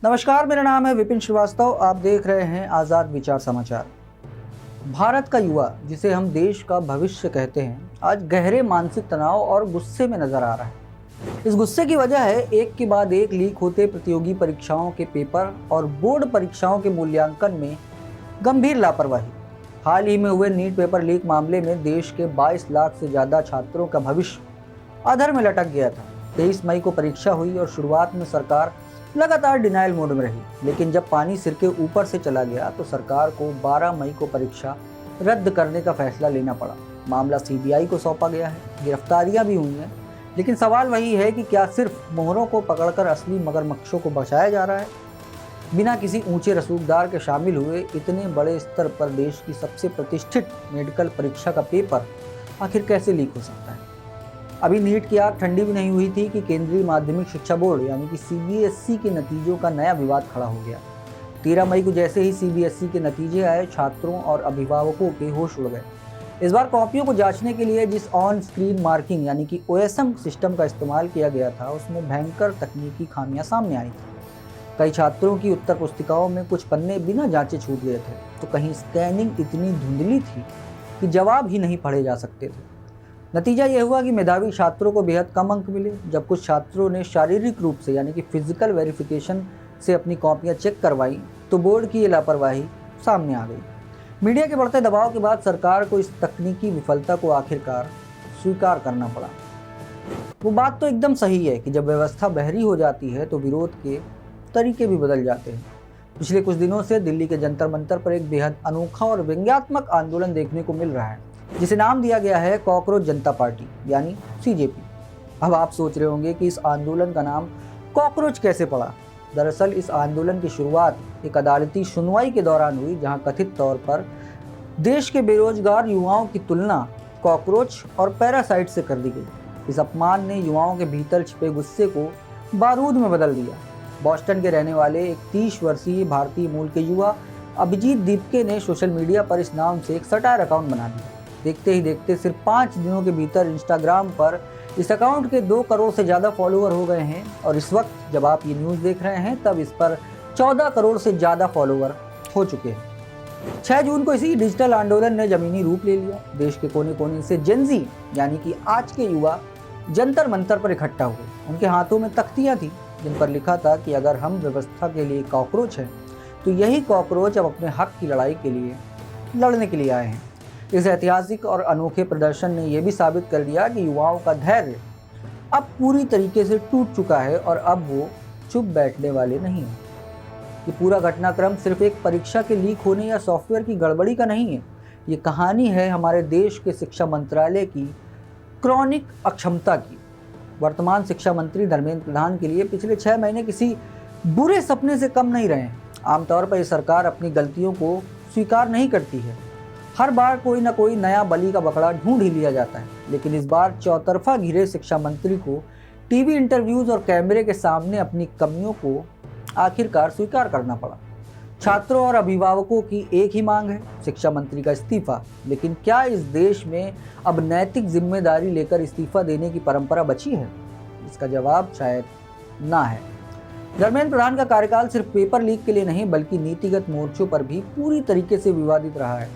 नमस्कार, मेरा नाम है विपिन श्रीवास्तव। आप देख रहे हैं आज़ाद विचार समाचार। भारत का युवा, जिसे हम देश का भविष्य कहते हैं, आज गहरे मानसिक तनाव और गुस्से में नजर आ रहा है। इस गुस्से की वजह है एक के बाद एक लीक होते प्रतियोगी परीक्षाओं के पेपर और बोर्ड परीक्षाओं के मूल्यांकन में गंभीर लापरवाही। हाल ही में हुए नीट पेपर लीक मामले में देश के 22 लाख से ज़्यादा छात्रों का भविष्य अधर में लटक गया था। 23 मई को परीक्षा हुई और शुरुआत में सरकार लगातार डिनाइल मोड में रही, लेकिन जब पानी सिर के ऊपर से चला गया तो सरकार को 12 मई को परीक्षा रद्द करने का फैसला लेना पड़ा। मामला सीबीआई को सौंपा गया है, गिरफ्तारियां भी हुई हैं, लेकिन सवाल वही है कि क्या सिर्फ मोहरों को पकड़कर असली मगरमच्छों को बचाया जा रहा है? बिना किसी ऊंचे रसूखदार के शामिल हुए इतने बड़े स्तर पर देश की सबसे प्रतिष्ठित मेडिकल परीक्षा का पेपर आखिर कैसे लीक हो सकता है? अभी नीट की आग ठंडी भी नहीं हुई थी कि केंद्रीय माध्यमिक शिक्षा बोर्ड यानी कि सीबीएसई के नतीजों का नया विवाद खड़ा हो गया। 13 मई को जैसे ही सीबीएसई के नतीजे आए, छात्रों और अभिभावकों के होश उड़ गए। इस बार कॉपियों को जांचने के लिए जिस ऑन स्क्रीन मार्किंग यानी कि ओएसएम सिस्टम का इस्तेमाल किया गया था, उसमें भयंकर तकनीकी खामियां सामने आई थी। कई छात्रों की उत्तर पुस्तिकाओं में कुछ पन्ने बिना जांचे छूट गए थे, तो कहीं स्कैनिंग इतनी धुंधली थी कि जवाब ही नहीं पढ़े जा सकते थे। नतीजा यह हुआ कि मेधावी छात्रों को बेहद कम अंक मिले। जब कुछ छात्रों ने शारीरिक रूप से यानी कि फिजिकल वेरिफिकेशन से अपनी कॉपियां चेक करवाई तो बोर्ड की ये लापरवाही सामने आ गई। मीडिया के बढ़ते दबाव के बाद सरकार को इस तकनीकी विफलता को आखिरकार स्वीकार करना पड़ा। वो बात तो एकदम सही है कि जब व्यवस्था बहरी हो जाती है तो विरोध के तरीके भी बदल जाते हैं। पिछले कुछ दिनों से दिल्ली के जंतर मंतर पर एक बेहद अनोखा और व्यंग्यात्मक आंदोलन देखने को मिल रहा है, जिसे नाम दिया गया है कॉकरोच जनता पार्टी यानी सीजेपी। अब आप सोच रहे होंगे कि इस आंदोलन का नाम कॉकरोच कैसे पड़ा। दरअसल इस आंदोलन की शुरुआत एक अदालती सुनवाई के दौरान हुई, जहां कथित तौर पर देश के बेरोजगार युवाओं की तुलना कॉकरोच और पैरासाइट से कर दी गई। इस अपमान ने युवाओं के भीतर छिपे गुस्से को बारूद में बदल दिया। बॉस्टन के रहने वाले एक 30 वर्षीय भारतीय मूल के युवा अभिजीत दीपके ने सोशल मीडिया पर इस नाम से एक सटायर अकाउंट बना दिया। देखते ही देखते सिर्फ 5 दिनों के भीतर इंस्टाग्राम पर इस अकाउंट के 2 करोड़ से ज़्यादा फॉलोअर हो गए हैं और इस वक्त जब आप ये न्यूज़ देख रहे हैं तब इस पर 14 करोड़ से ज़्यादा फॉलोअर हो चुके हैं। 6 जून को इसी डिजिटल आंदोलन ने जमीनी रूप ले लिया। देश के कोने कोने से जेनजी यानी कि आज के युवा जंतर मंतर पर इकट्ठा हुए। उनके हाथों में तख्तियाँ थी जिन पर लिखा था कि अगर हम व्यवस्था के लिए कॉकरोच हैं तो यही कॉकरोच अब अपने हक की लड़ाई के लिए लड़ने के लिए आए हैं। इस ऐतिहासिक और अनोखे प्रदर्शन ने यह भी साबित कर दिया कि युवाओं का धैर्य अब पूरी तरीके से टूट चुका है और अब वो चुप बैठने वाले नहीं हैं। ये पूरा घटनाक्रम सिर्फ एक परीक्षा के लीक होने या सॉफ्टवेयर की गड़बड़ी का नहीं है। ये कहानी है हमारे देश के शिक्षा मंत्रालय की क्रॉनिक अक्षमता की। वर्तमान शिक्षा मंत्री धर्मेंद्र प्रधान के लिए पिछले 6 महीने किसी बुरे सपने से कम नहीं रहे हैं। आमतौर पर यह सरकार अपनी गलतियों को स्वीकार नहीं करती है। हर बार कोई ना कोई नया बलि का बकरा ढूंढ ही लिया जाता है, लेकिन इस बार चौतरफा घिरे शिक्षा मंत्री को टीवी इंटरव्यूज और कैमरे के सामने अपनी कमियों को आखिरकार स्वीकार करना पड़ा। छात्रों और अभिभावकों की एक ही मांग है, शिक्षा मंत्री का इस्तीफा। लेकिन क्या इस देश में अब नैतिक जिम्मेदारी लेकर इस्तीफा देने की परंपरा बची है? इसका जवाब शायद ना है। धर्मेंद्र प्रधान का कार्यकाल सिर्फ पेपर लीक के लिए नहीं बल्कि नीतिगत मोर्चों पर भी पूरी तरीके से विवादित रहा है।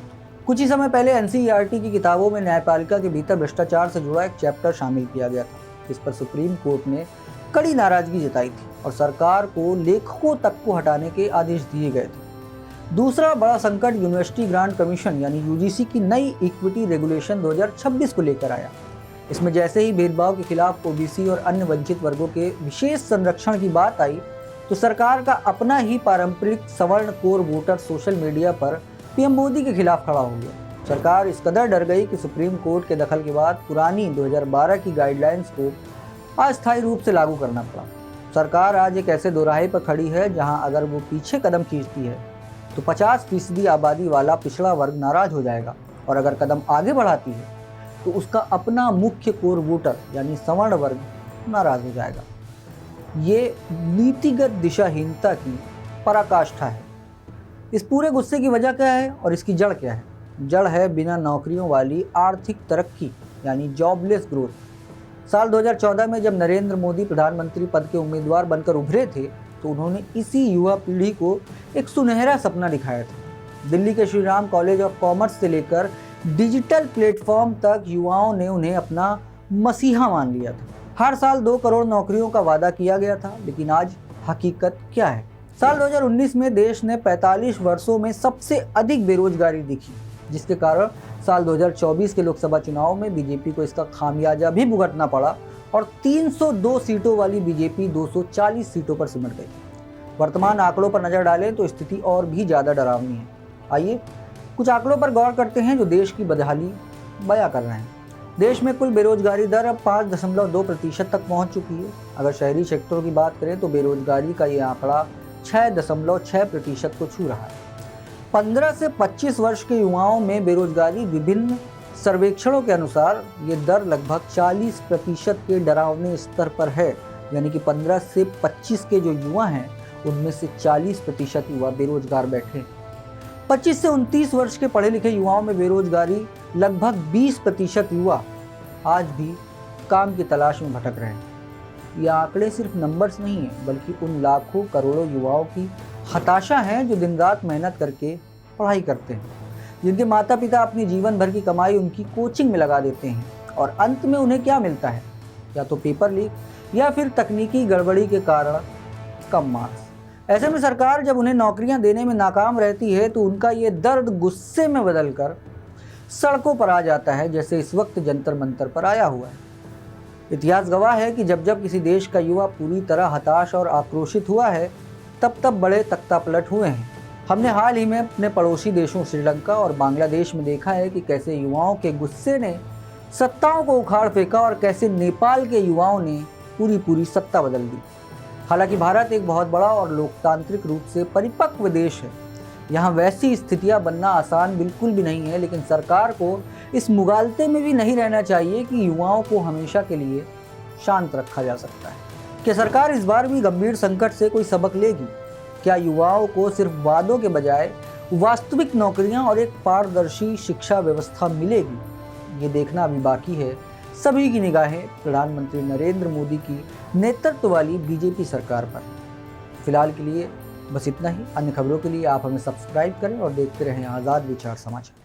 कुछ ही समय पहले एनसीईआरटी की किताबों में न्यायपालिका के भीतर भ्रष्टाचार से जुड़ा एक चैप्टर शामिल किया गया था। इस पर सुप्रीम कोर्ट ने कड़ी नाराजगी जताई थी और सरकार को लेखकों तक को हटाने के आदेश दिए गए थे। दूसरा बड़ा संकट यूनिवर्सिटी ग्रांट कमीशन यानी यूजीसी की नई इक्विटी रेगुलेशन 2026 को लेकर आया। इसमें जैसे ही भेदभाव के खिलाफ ओबीसी और अन्य वंचित वर्गों के विशेष संरक्षण की बात आई तो सरकार का अपना ही पारंपरिक सवर्ण कोर वोटर सोशल मीडिया पर पीएम मोदी के खिलाफ खड़ा हो गया। सरकार इस कदर डर गई कि सुप्रीम कोर्ट के दखल के बाद पुरानी 2012 की गाइडलाइंस को अस्थायी रूप से लागू करना पड़ा। सरकार आज एक ऐसे दोराहे पर खड़ी है जहां अगर वो पीछे कदम खींचती है तो 50% आबादी वाला पिछड़ा वर्ग नाराज हो जाएगा और अगर कदम आगे बढ़ाती है तो उसका अपना मुख्य कोर वोटर यानी सवर्ण वर्ग नाराज हो जाएगा। ये नीतिगत दिशाहीनता की पराकाष्ठा है। इस पूरे गुस्से की वजह क्या है और इसकी जड़ क्या है? जड़ है बिना नौकरियों वाली आर्थिक तरक्की यानी जॉबलेस ग्रोथ। साल 2014 में जब नरेंद्र मोदी प्रधानमंत्री पद के उम्मीदवार बनकर उभरे थे तो उन्होंने इसी युवा पीढ़ी को एक सुनहरा सपना दिखाया था। दिल्ली के Shri Ram college of commerce से लेकर डिजिटल प्लेटफॉर्म तक युवाओं ने उन्हें अपना मसीहा मान लिया था। हर साल 2 करोड़ नौकरियों का वादा किया गया था, लेकिन आज हकीकत क्या है? साल 2019 में देश ने 45 वर्षों में सबसे अधिक बेरोजगारी दिखी, जिसके कारण साल 2024 के लोकसभा चुनाव में बीजेपी को इसका खामियाजा भी भुगतना पड़ा और 302 सीटों वाली बीजेपी 240 सीटों पर सिमट गई। वर्तमान आंकड़ों पर नजर डालें तो स्थिति और भी ज़्यादा डरावनी है। आइए कुछ आंकड़ों पर गौर करते हैं जो देश की बदहाली बयां कर रहे हैं। देश में कुल बेरोजगारी दर अब 5.2% तक पहुंच चुकी है। अगर शहरी क्षेत्रों की बात करें तो बेरोजगारी का ये आंकड़ा 6.6% को छू रहा है। 15 से 25 वर्ष के युवाओं में बेरोजगारी विभिन्न सर्वेक्षणों के अनुसार ये दर लगभग 40% के डरावने स्तर पर है। यानी कि 15 से 25 के जो युवा हैं उनमें से 40% युवा बेरोजगार बैठे। 25 से 29 वर्ष के पढ़े लिखे युवाओं में बेरोजगारी लगभग 20% युवा आज भी काम की तलाश में भटक रहे हैं। ये आंकड़े सिर्फ नंबर्स नहीं हैं, बल्कि उन लाखों करोड़ों युवाओं की हताशा है जो दिन रात मेहनत करके पढ़ाई करते हैं, जिनके माता पिता अपनी जीवन भर की कमाई उनकी कोचिंग में लगा देते हैं और अंत में उन्हें क्या मिलता है? या तो पेपर लीक या फिर तकनीकी गड़बड़ी के कारण कम मार्क्स। ऐसे में सरकार जब उन्हें नौकरियां देने में नाकाम रहती है तो उनका ये दर्द गुस्से में बदलकर सड़कों पर आ जाता है, जैसे इस वक्त जंतर मंतर पर आया हुआ है। इतिहास गवाह है कि जब जब किसी देश का युवा पूरी तरह हताश और आक्रोशित हुआ है, तब तब बड़े तख्तापलट हुए हैं। हमने हाल ही में अपने पड़ोसी देशों श्रीलंका और बांग्लादेश में देखा है कि कैसे युवाओं के गुस्से ने सत्ताओं को उखाड़ फेंका और कैसे नेपाल के युवाओं ने पूरी सत्ता बदल दी। हालांकि भारत एक बहुत बड़ा और लोकतांत्रिक रूप से परिपक्व देश है। यहाँ वैसी स्थितियाँ बनना आसान बिल्कुल भी नहीं है, लेकिन सरकार को इस मुगालते में भी नहीं रहना चाहिए कि युवाओं को हमेशा के लिए शांत रखा जा सकता है। क्या सरकार इस बार भी गंभीर संकट से कोई सबक लेगी? क्या युवाओं को सिर्फ वादों के बजाय वास्तविक नौकरियां और एक पारदर्शी शिक्षा व्यवस्था मिलेगी? ये देखना अभी बाकी है। सभी की निगाहें प्रधानमंत्री नरेंद्र मोदी की नेतृत्व वाली बीजेपी सरकार पर। फिलहाल के लिए बस इतना ही। अन्य खबरों के लिए आप हमें सब्सक्राइब करें और देखते रहें आज़ाद विचार समाचार।